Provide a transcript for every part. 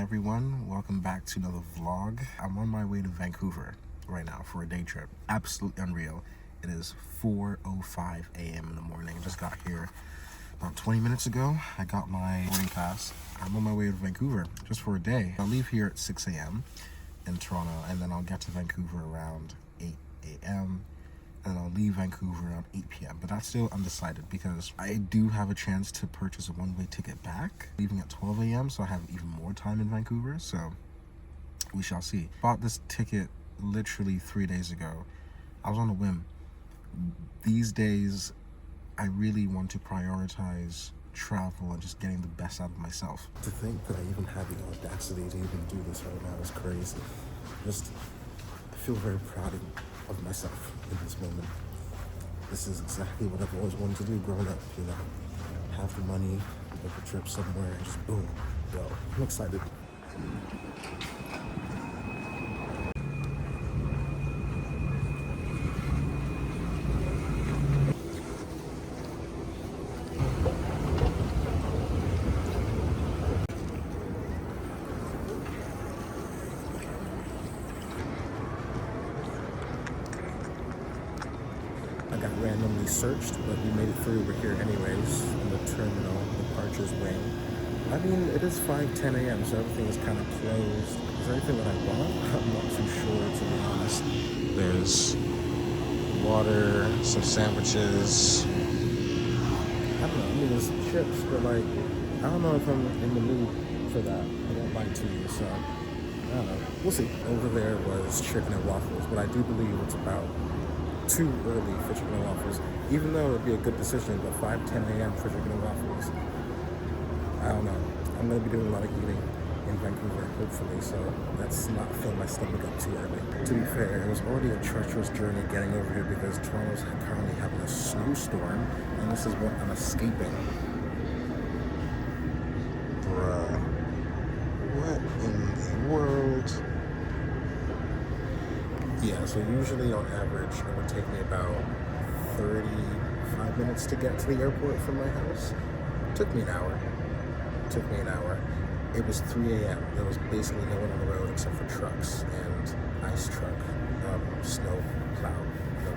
everyone, welcome back to another vlog. I'm on my way to Vancouver right now for a day trip. Absolutely unreal. It is 4:05 a.m. in the morning. I just got here about 20 minutes ago. I got my boarding pass. I'm on my way to Vancouver just for a day. I'll leave here at 6 a.m. in Toronto, and then I'll get to Vancouver around 8 a.m. and I'll leave Vancouver around 8 p.m. But that's still undecided because I do have a chance to purchase a one-way ticket back, leaving at 12 a.m. so I have even more time in Vancouver, so we shall see. Bought this ticket literally 3 days ago. I was on a whim. These days, I really want to prioritize travel and just getting the best out of myself. To think that I even have the audacity to even do this right now is crazy. I feel very proud of myself in this moment. This is exactly what I've always wanted to do growing up, you know. Have the money, book a trip somewhere, and just boom, go. I'm excited. I got randomly searched, but we made it through. We're here anyways, in the terminal departures wing. I mean, it is 5:10 a.m., so everything is kind of closed. Is there anything that I want? I'm not too sure, to be honest. There's water, some sandwiches. I don't know, I mean, there's chips, but like, I don't know if I'm in the mood for that. I won't lie to you, so I don't know. We'll see. Over there was chicken and waffles, but I do believe it's about too early for chicken and waffles, even though it'd be a good decision, but 5:10 a.m. for chicken and waffles, I don't know. I'm going to be doing a lot of eating in Vancouver, hopefully, so let's not fill my stomach up too early. To be fair, it was already a treacherous journey getting over here because Toronto's currently having a snowstorm, and this is what I'm escaping. Bruh. What in the world? Yeah, so usually on average, it would take me about 35 minutes to get to the airport from my house. Took me an hour. It was 3 a.m. There was basically no one on the road except for trucks and ice truck, snow plow,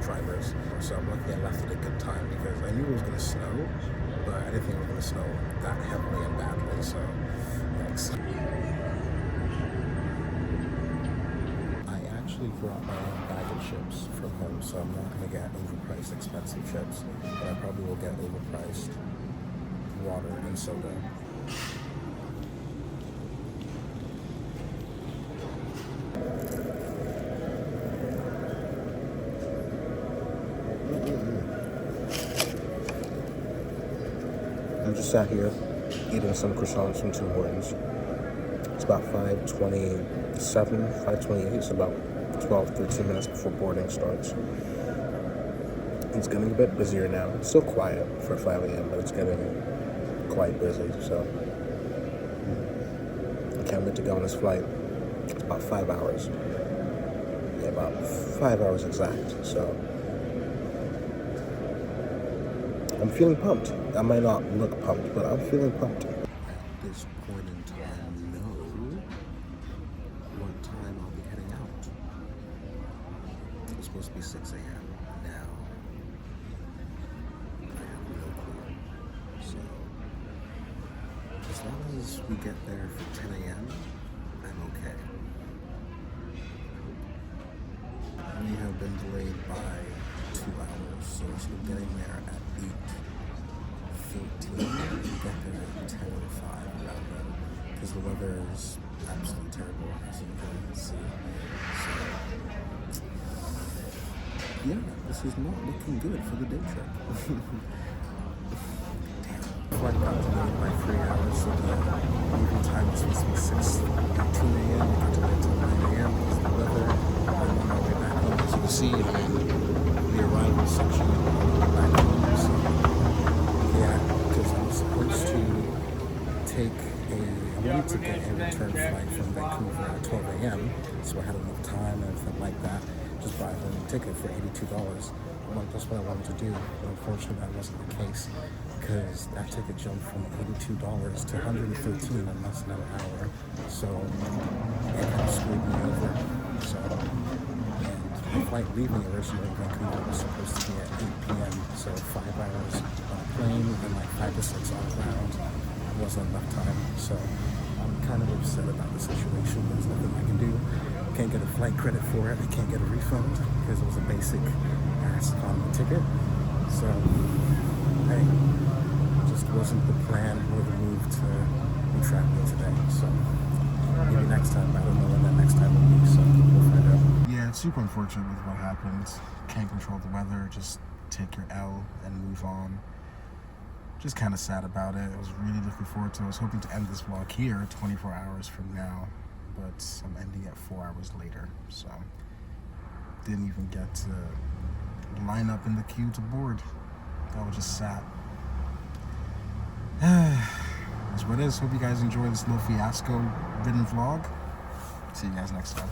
drivers. So I'm lucky I left at a good time because I knew it was going to snow, but I didn't think it was going to snow that heavily and badly, so yikes. I actually brought my own bag of chips from home, so I'm not going to get overpriced expensive chips, but I probably will get overpriced water and soda. I'm just sat here eating some croissants from Tim Hortons. It's about 5:27, 5:28, so about 12-13 minutes before boarding starts. It's getting a bit busier now. It's still quiet for 5 a.m., but it's getting quite busy, so I can't wait to go on this flight. It's about 5 hours. Yeah, about 5 hours exact, so I'm feeling pumped. I might not look pumped, but I'm feeling pumped. At this point in time, know what time I'll be heading out. It's supposed to be 6 a.m. now. I have no clue. So, as long as we get there for 10 a.m., I'm okay. We have been delayed by 2 hours, so we're getting there at 8:13. We get there at 10:05 around then, because the weather is absolutely terrible, as you can see. So, yeah, this is not looking good for the day trip. Flight got delayed by 3 hours, so the leaving time was supposed to be 6:18 a.m. We got delayed until 9 a.m. because of the weather. I'm on my way back home. As you can see, the arrival section on my way back home. So, yeah, because I was supposed to I wanted to get a return flight from Vancouver at 12 a.m. So I had enough time and everything like that. Just buy a ticket for $82. That's what I wanted to do, but unfortunately that wasn't the case because that ticket jumped from $82 to $113 in less than an hour. so it kind of screwed me over. So, and the flight leaving originally Vancouver was supposed to be at 8 p.m. So 5 hours on a plane and like 5 to 6 on ground wasn't enough time. So I'm kind of upset about the situation. There's nothing I can do. Can't get a flight credit for it. I can't get a refund because it was a basic ass economy ticket. So, hey, just wasn't the plan or the move to be traveling today. So maybe next time. I don't know when that next time will be. So we'll find out. Yeah, it's super unfortunate with what happened. Can't control the weather. Just take your L and move on. Just kind of sad about it. I was really looking forward to it. I was hoping to end this vlog here 24 hours from now, but I'm ending it 4 hours later, so didn't even get to line up in the queue to board. I was just sat. That's what it is. Hope you guys enjoyed this little fiasco ridden vlog. See you guys next time.